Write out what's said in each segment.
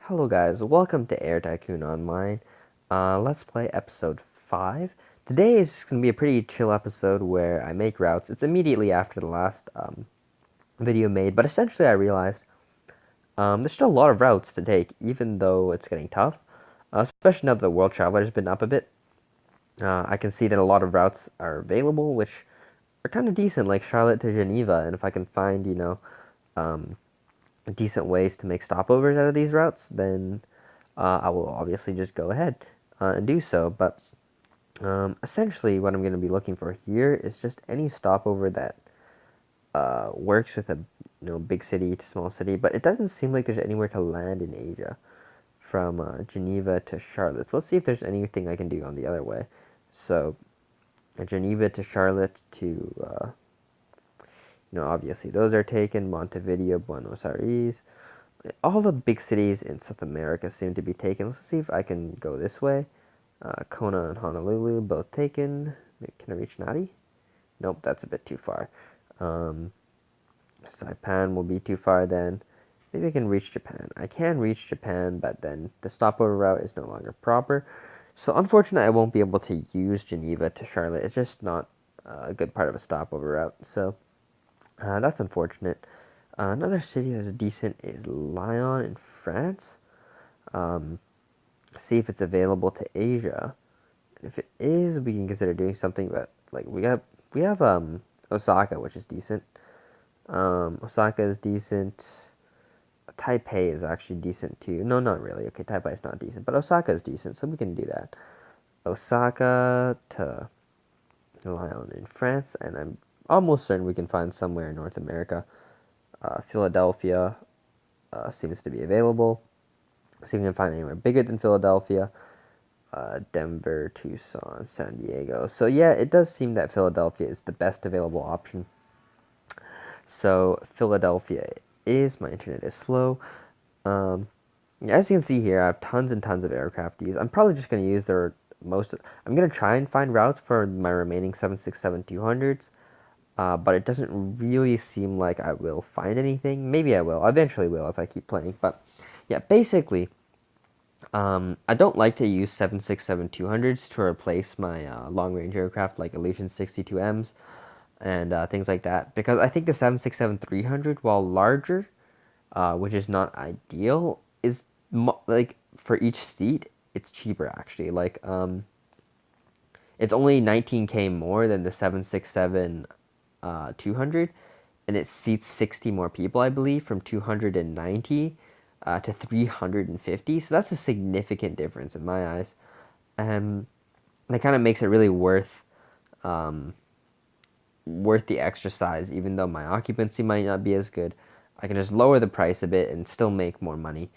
Hello guys, welcome to Air Tycoon Online. Let's play episode 5. Today is going to be a pretty chill episode where I make routes. It's immediately after the last video made, but essentially I realized there's still a lot of routes to take, even though it's getting tough. Especially now that the world traveler has been up a bit. I can see that a lot of routes are available, which are kind of decent, like Charlotte to Geneva, and if I can find, um, decent ways to make stopovers out of these routes, then I will obviously just go ahead and do so. But essentially, what I'm going to be looking for here is just any stopover that works with a big city to small city. But it doesn't seem like there's anywhere to land in Asia from Geneva to Charlotte. So let's see if there's anything I can do on the other way. So Geneva to Charlotte to obviously those are taken. Montevideo, Buenos Aires. All the big cities in South America seem to be taken. Let's see if I can go this way. Kona and Honolulu, both taken. Can I reach Nadi? Nope, that's a bit too far. Um, Saipan will be too far then. Maybe I can reach Japan. I can reach Japan, but then the stopover route is no longer proper. So unfortunately, I won't be able to use Geneva to Charlotte. It's just not a good part of a stopover route. So that's unfortunate. Another city that's decent is Lyon in France. Um, See if it's available to Asia. And if it is, we can consider doing something. But like we have Osaka, which is decent. Osaka is decent. Taipei is actually decent too. No, not really. Okay, Taipei is not decent, but Osaka is decent, so we can do that. Osaka to Lyon in France, and I'm almost certain we can find somewhere in North America. Philadelphia seems to be available. See if we can find anywhere bigger than Philadelphia. Denver, Tucson, San Diego. So yeah, it does seem that Philadelphia is the best available option. So Philadelphia is. My internet is slow. Um, as you can see here, I have tons and tons of aircraft to use. I'm probably just going to use their most. I'm going to try and find routes for my remaining 767-200s. But it doesn't really seem like I will find anything. Maybe I will. I eventually will if I keep playing. But yeah, basically, I don't like to use 767-200s to replace my long-range aircraft like Illusion 62Ms and things like that because I think the 767-300, while larger, which is not ideal, is like for each seat, it's cheaper actually. Like it's only 19K more than the 767 200, and it seats 60 more people, I believe, from 290 to 350. So that's a significant difference in my eyes. And that kind of makes it really um, worth the extra size, even though my occupancy might not be as good. I can just lower the price a bit and still make more money,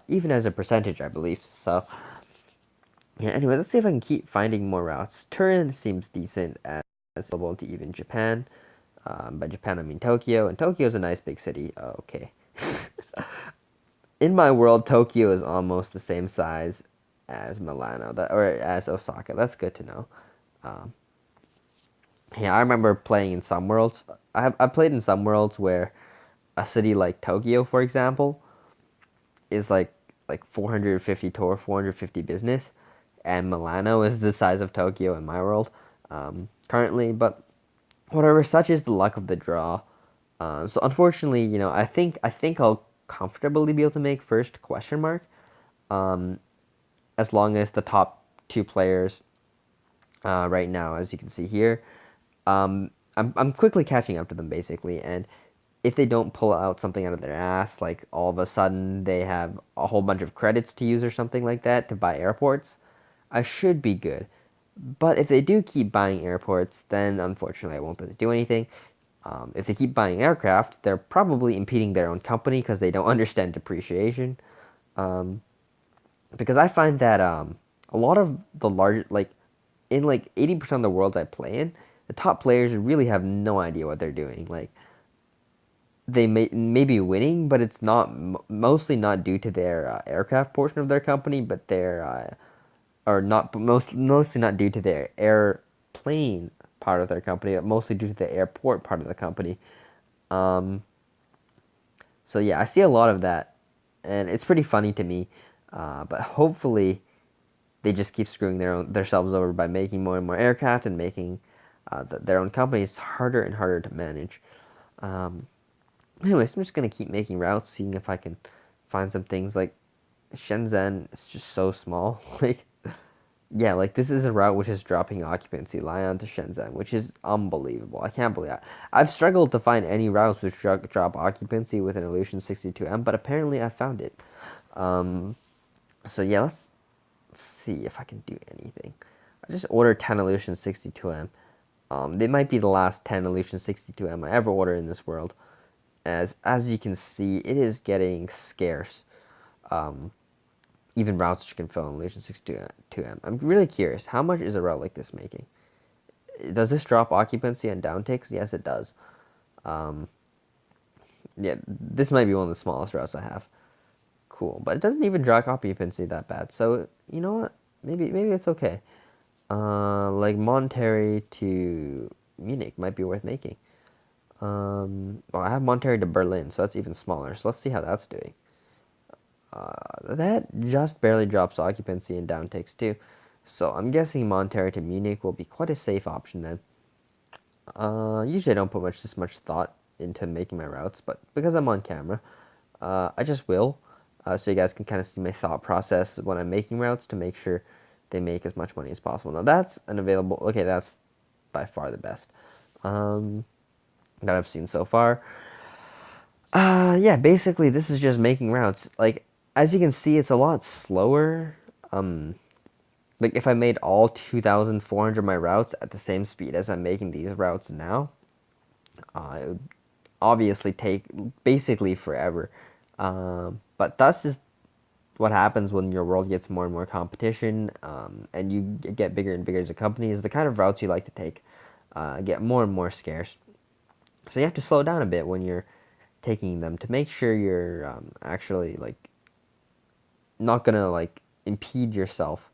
even as a percentage, I believe. So, yeah, anyway, let's see if I can keep finding more routes. Turin seems decent as available to even Japan. By Japan, I mean Tokyo, and Tokyo is a nice big city. Oh, okay. In my world, Tokyo is almost the same size as Milano, or as Osaka. That's good to know. Um, yeah, I remember playing in some worlds. I played in some worlds where a city like Tokyo, for example, is like 450 tour, 450 business, and Milano is the size of Tokyo in my world currently. But whatever, such is the luck of the draw. So unfortunately, I think I'll comfortably be able to make first question mark, um, as long as the top two players right now, as you can see here, I'm quickly catching up to them basically, and if they don't pull out something out of their ass, like all of a sudden they have a whole bunch of credits to use or something like that to buy airports, I should be good. But if they do keep buying airports, then unfortunately I won't be able to do anything. If they keep buying aircraft, they're probably impeding their own company because they don't understand depreciation. Um, because I find that a lot of the large, like in like 80% of the worlds I play in, the top players really have no idea what they're doing. Like they may be winning, but it's not mostly not due to their aircraft portion of their company, but their or not mostly not due to their airplane part of their company, but mostly due to the airport part of the company. Um, so yeah, I see a lot of that and it's pretty funny to me. But hopefully, they just keep screwing themselves over by making more and more aircraft and making their own companies harder and harder to manage. Um, Anyways, I'm just gonna keep making routes, seeing if I can find some things like Shenzhen. It's just so small. Like, yeah, like this is a route which is dropping occupancy, Lyon to Shenzhen, which is unbelievable. I can't believe that. I've struggled to find any routes which drop occupancy with an Illusion 62M, but apparently I found it. Um, so yeah, let's see if I can do anything. I just ordered 10 Illusion 62M. They might be the last 10 Illusion 62M I ever order in this world. As you can see, it is getting scarce. Um, Even routes which can fill in Illusion 62M. I'm really curious, how much is a route like this making? Does this drop occupancy and downticks? Yes, it does. Um, yeah, this might be one of the smallest routes I have. Cool, but it doesn't even drop occupancy that bad. So you know what? Maybe it's okay. Like Monterrey to Munich might be worth making. Well, I have Monterrey to Berlin, so that's even smaller. So let's see how that's doing. That just barely drops occupancy and downticks too. So I'm guessing Monterrey to Munich will be quite a safe option then. Usually I don't put this much thought into making my routes, but because I'm on camera, I just will. So you guys can kind of see my thought process when I'm making routes to make sure they make as much money as possible. Now that's an available. Okay, that's by far the best that I've seen so far. Yeah, basically this is just making routes. Like as you can see, it's a lot slower. Like if I made all 2,400 of my routes at the same speed as I'm making these routes now, it would obviously take basically forever. But that's just what happens when your world gets more and more competition, and you get bigger and bigger as a company. Is the kind of routes you like to take get more and more scarce. So you have to slow down a bit when you're taking them to make sure you're actually like not gonna like impede yourself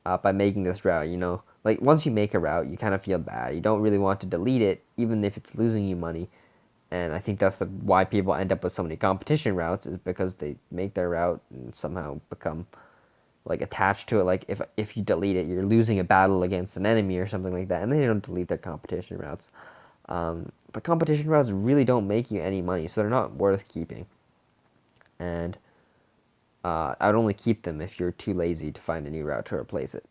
by making this route. You know, like once you make a route, you kind of feel bad. You don't really want to delete it, even if it's losing you money. And I think that's why people end up with so many competition routes is because they make their route and somehow become like attached to it. Like if you delete it, you're losing a battle against an enemy or something like that, and they don't delete their competition routes. But competition routes really don't make you any money, so they're not worth keeping. And I'd only keep them if you're too lazy to find a new route to replace it.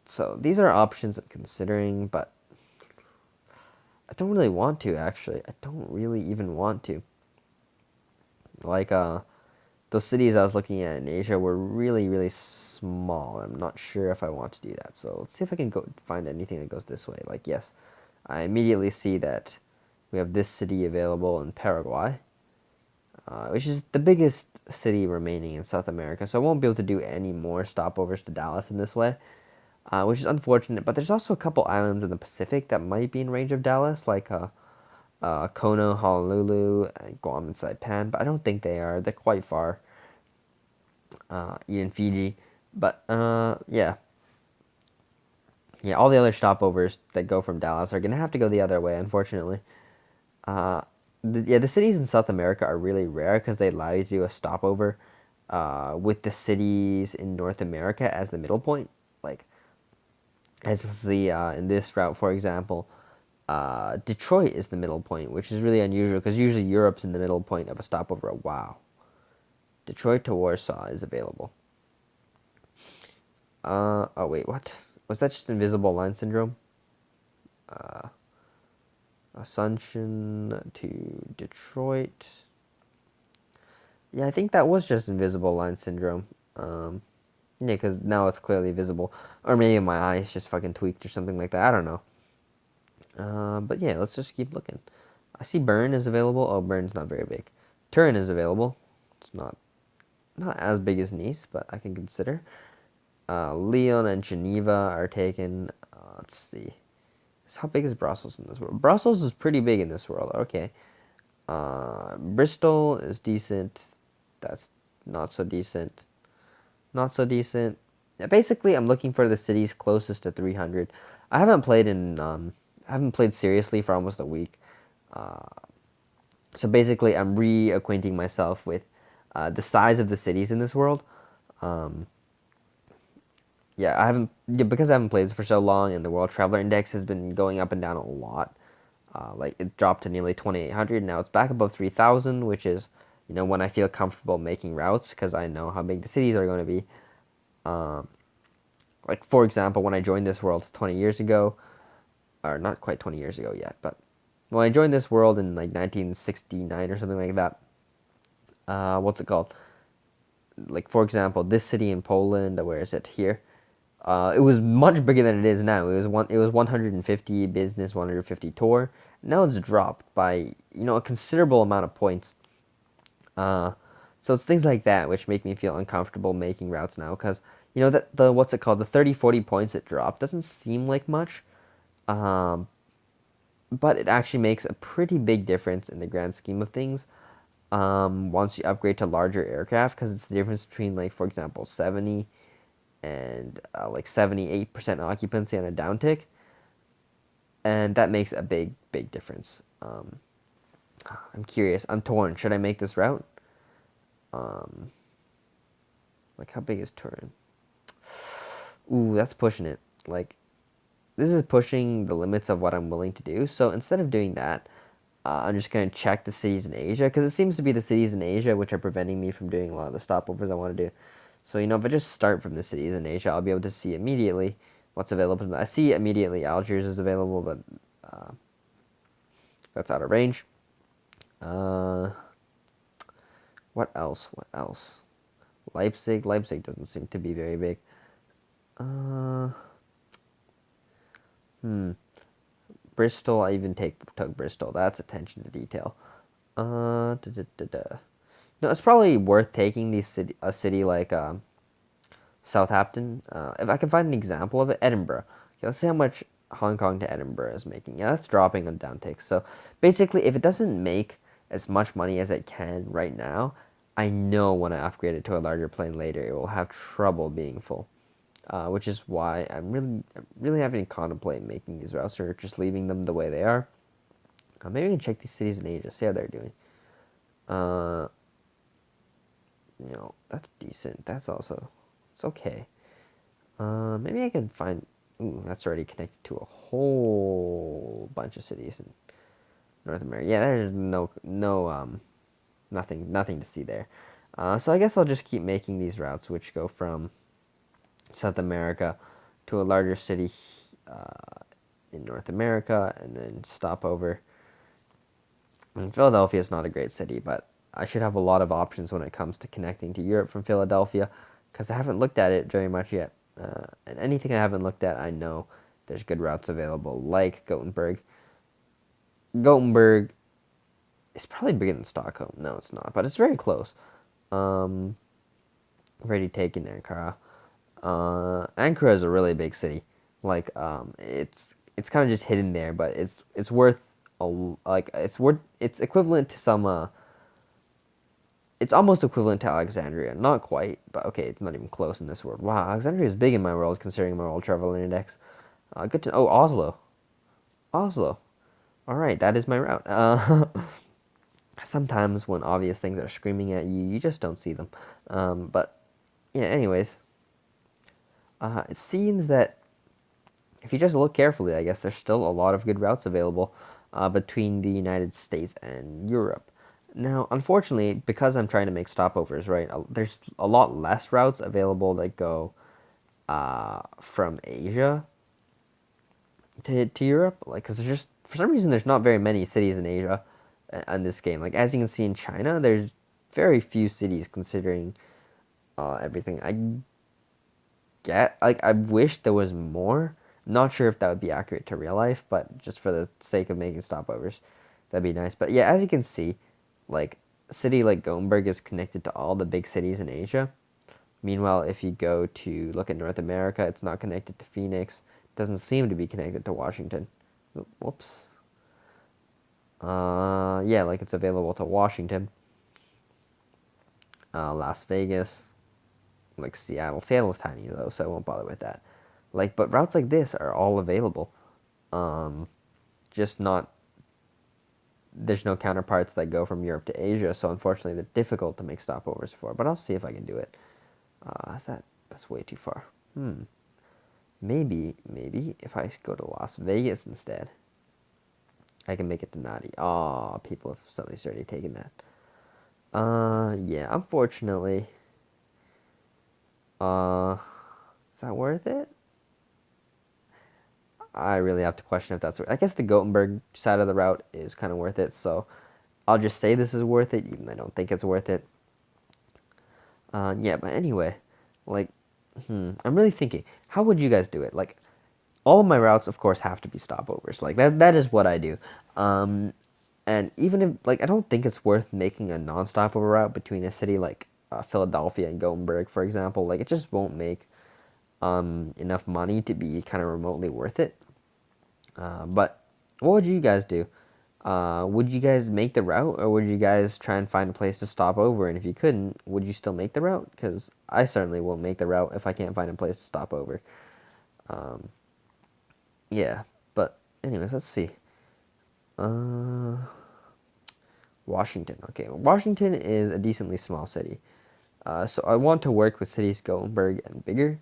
So these are options I'm considering, but I don't really want to actually. I don't really even want to. Like those cities I was looking at in Asia were really really small. I'm not sure if I want to do that. So let's see if I can go find anything that goes this way. Like yes, I immediately see that we have this city available in Paraguay, which is the biggest city remaining in South America. So I won't be able to do any more stopovers to Dallas in this way, which is unfortunate. But there's also a couple islands in the Pacific that might be in range of Dallas, like Kona, Honolulu, and Guam and Saipan. But I don't think they are. They're quite far. In Fiji. But yeah, all the other stopovers that go from Dallas are gonna have to go the other way, unfortunately. Uh, the cities in South America are really rare because they allow you to do a stopover with the cities in North America as the middle point. Like, as you see in this route, for example, Detroit is the middle point, which is really unusual because usually Europe's in the middle point of a stopover. Wow. Detroit to Warsaw is available. Oh wait, what? Was that just invisible line syndrome? Assumption to Detroit. Yeah, I think that was just invisible line syndrome. Yeah, because now it's clearly visible. Or maybe my eyes just fucking tweaked or something like that. I don't know. But yeah, let's just keep looking. I see Bern is available. Oh, Bern's not very big. Turin is available. It's not as big as Nice, but I can consider. Lyon and Geneva are taken. Let's see. So how big is Brussels in this world? Brussels is pretty big in this world. Okay. Bristol is decent. That's not so decent. Not so decent. Yeah, basically, I'm looking for the cities closest to 300. I haven't played seriously for almost a week. So basically, I'm reacquainting myself with the size of the cities in this world. Um, yeah, I haven't because I haven't played this for so long, and the World Traveler Index has been going up and down a lot. Like it dropped to nearly 2,800. Now it's back above 3,000, which is, when I feel comfortable making routes because I know how big the cities are going to be. Um, like for example, when I joined this world 20 years ago, or not quite 20 years ago yet, but when I joined this world in like 1969 or something like that, what's it called? Like for example, this city in Poland, where is it here? It was much bigger than it is now. It was 150 business, 150 tour. Now it's dropped by a considerable amount of points. Uh, so it's things like that which make me feel uncomfortable making routes now because that the what's it called, the 30 40 points it dropped doesn't seem like much, um, but it actually makes a pretty big difference in the grand scheme of things. Once you upgrade to larger aircraft, because it's the difference between, like, for example, 70 and like 78% occupancy on a downtick, and that makes a big difference. I'm curious. I'm torn. Should I make this route? Um, like, how big is Turin? Ooh, that's pushing it. Like, this is pushing the limits of what I'm willing to do. So instead of doing that, I'm just going to check the cities in Asia because it seems to be the cities in Asia which are preventing me from doing a lot of the stopovers I want to do. So, if I just start from the cities in Asia, I'll be able to see immediately what's available. I see immediately Algiers is available, but uh, that's out of range. Uh, what else? What else? Leipzig. Leipzig doesn't seem to be very big. Uh, hmm. Bristol. I even took Bristol. That's attention to detail. Da, da, da, da. No, it's probably worth taking a city like Southampton. If I can find an example of it, Edinburgh. Okay, let's see how much Hong Kong to Edinburgh is making. Yeah, that's dropping on downticks. So basically, if it doesn't make as much money as it can right now, I know when I upgrade it to a larger plane later, it will have trouble being full. Which is why I'm really having to contemplate making these routes or just leaving them the way they are. Maybe I can check these cities in Asia, see how they're doing. Uh, that's decent. That's also, it's okay. Maybe I can find. Ooh, that's already connected to a whole bunch of cities in North America. Yeah, there's nothing to see there. So I guess I'll just keep making these routes, which go from South America to a larger city in North America, and then stop over. And Philadelphia is not a great city, but I should have a lot of options when it comes to connecting to Europe from Philadelphia, because I haven't looked at it very much yet. And anything I haven't looked at, I know there's good routes available, like Gothenburg. Gothenburg is probably bigger than Stockholm. No, it's not, but it's very close. Um, already taken Ankara. Ankara is a really big city. Like, it's kind of just hidden there, but it's worth it's equivalent to some it's almost equivalent to Alexandria. Not quite, but okay, it's not even close in this world. Wow, Alexandria is big in my world, considering my world travel index. Good to know. Oh, Oslo. Oslo. All right, that is my route. Sometimes when obvious things are screaming at you, you just don't see them. But yeah, anyways, it seems that if you just look carefully, I guess there's still a lot of good routes available between the United States and Europe. Now, unfortunately, because I'm trying to make stopovers, right, there's a lot less routes available that go from Asia to Europe. Like, because there's just, for some reason, there's not very many cities in Asia in this game. Like, as you can see in China, there's very few cities considering everything. I wish there was more. Not sure if that would be accurate to real life, but just for the sake of making stopovers, that'd be nice. But yeah, as you can see, like, a city like Gothenburg is connected to all the big cities in Asia. Meanwhile, if you go to look at North America, it's not connected to Phoenix. It doesn't seem to be connected to Washington. Whoops. Yeah, like it's available to Washington, Las Vegas, like Seattle. Seattle's tiny though, so I won't bother with that. Like, but routes like this are all available. Um, just not there's no counterparts that go from Europe to Asia, so unfortunately they're difficult to make stopovers for. But I'll see if I can do it. That's way too far. Maybe if I go to Las Vegas instead, I can make it to Nadi. Oh, people have somebody's already taken that. Yeah, unfortunately. Is that worth it? I really have to question if that's worth it. I guess the Gothenburg side of the route is kind of worth it, so I'll just say this is worth it, even though I don't think it's worth it. Yeah, but anyway, like, I'm really thinking, how would you guys do it? Like, all of my routes, of course, have to be stopovers. Like that is what I do. And even if like I don't think it's worth making a non-stopover route between a city like Philadelphia and Gothenburg, for example. Like it just won't make enough money to be kind of remotely worth it. But what would you guys do? Would you guys make the route, or would you guys try and find a place to stop over? And if you couldn't, would you still make the route? Because I certainly won't make the route if I can't find a place to stop over. Yeah, but anyways, let's see. Uh, Washington. Okay, Washington is a decently small city. So I want to work with cities Gothenburg and bigger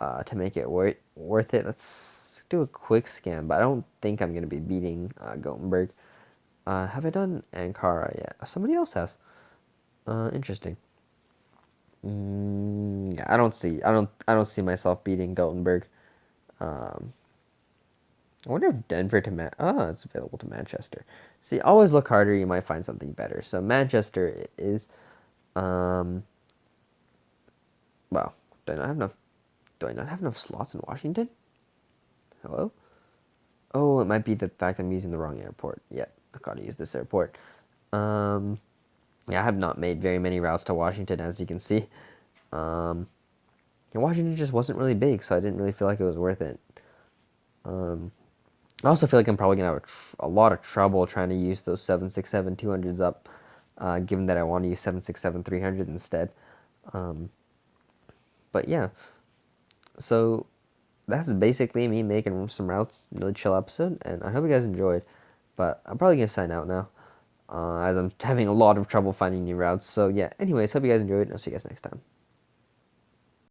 to make it worth it. Let's do a quick scan, but I don't think I'm going to be beating Gothenburg. Have I done Ankara yet? Somebody else has. Interesting. Yeah, I don't see myself beating Gothenburg. Um, I wonder if Denver to it's available to Manchester. See, always look harder. You might find something better. So Manchester is, um, well, do I not have enough? Do I not have enough slots in Washington? Hello? Oh, it might be the fact I'm using the wrong airport. Yeah, I gotta use this airport. Um, yeah, I have not made very many routes to Washington, as you can see. Um, and Washington just wasn't really big, so I didn't really feel like it was worth it. I also feel like I'm probably gonna have a lot of trouble trying to use those 767-200s up, given that I want to use 767-300 instead. But yeah, so that's basically me making some routes. Really chill episode, and I hope you guys enjoyed. But I'm probably gonna sign out now, as I'm having a lot of trouble finding new routes. So yeah. Anyways, hope you guys enjoyed, and I'll see you guys next time.